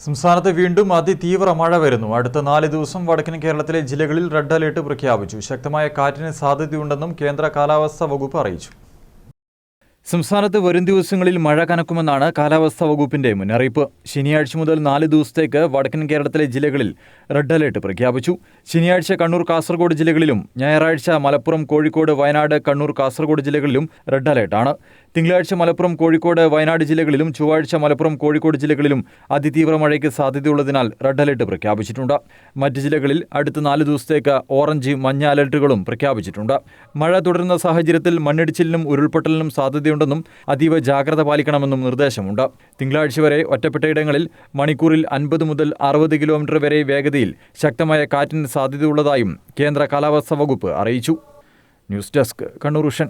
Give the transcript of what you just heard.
സംസ്ഥാനത്ത് വീണ്ടും അതിതീവ്ര മഴ വരുന്നു. അടുത്ത 4 ദിവസം വടക്കൻ കേരളത്തിലെ ജില്ലകളിൽ റെഡ് അലർട്ട് പ്രഖ്യാപിച്ചു. ശക്തമായ കാറ്റിന് സാധ്യതയുണ്ടെന്നും കേന്ദ്ര കാലാവസ്ഥാ വകുപ്പ് അറിയിച്ചു. സംസ്ഥാനത്ത് വരും ദിവസങ്ങളിൽ മഴ കനക്കുമെന്നാണ് കാലാവസ്ഥാ വകുപ്പിന്റെ മുന്നറിയിപ്പ്. ശനിയാഴ്ച മുതൽ 4 ദിവസത്തേക്ക് വടക്കൻ കേരളത്തിലെ ജില്ലകളിൽ റെഡ് അലർട്ട് പ്രഖ്യാപിച്ചു. ശനിയാഴ്ച കണ്ണൂർ, കാസർഗോഡ് ജില്ലകളിലും ഞായറാഴ്ച മലപ്പുറം, കോഴിക്കോട്, വയനാട്, കണ്ണൂർ, കാസർഗോഡ് ജില്ലകളിലും റെഡ് അലർട്ടാണ്. തിങ്കളാഴ്ച മലപ്പുറം, കോഴിക്കോട്, വയനാട് ജില്ലകളിലും ചൊവ്വാഴ്ച മലപ്പുറം, കോഴിക്കോട് ജില്ലകളിലും അതിതീവ്ര മഴയ്ക്ക് സാധ്യതയുള്ളതിനാൽ റെഡ് അലർട്ട് പ്രഖ്യാപിച്ചിട്ടുണ്ട്. മറ്റ് ജില്ലകളിൽ അടുത്ത 4 ദിവസത്തേക്ക് ഓറഞ്ച്, മഞ്ഞ അലർട്ടുകളും പ്രഖ്യാപിച്ചിട്ടുണ്ട്. മഴ തുടരുന്ന സാഹചര്യത്തിൽ മണ്ണിടിച്ചിലിനും ഉരുൾപൊട്ടലിനും സാധ്യതയുണ്ടെന്നും അതീവ ജാഗ്രത പാലിക്കണമെന്നും നിർദ്ദേശമുണ്ട്. തിങ്കളാഴ്ച വരെ ഒറ്റപ്പെട്ടയിടങ്ങളിൽ മണിക്കൂറിൽ 50 മുതൽ 60 കിലോമീറ്റർ വരെ വേഗതയിൽ ശക്തമായ കാറ്റിന് സാധ്യതയുള്ളതായും കേന്ദ്ര കാലാവസ്ഥാ വകുപ്പ് അറിയിച്ചു. News desk, Kannur vision.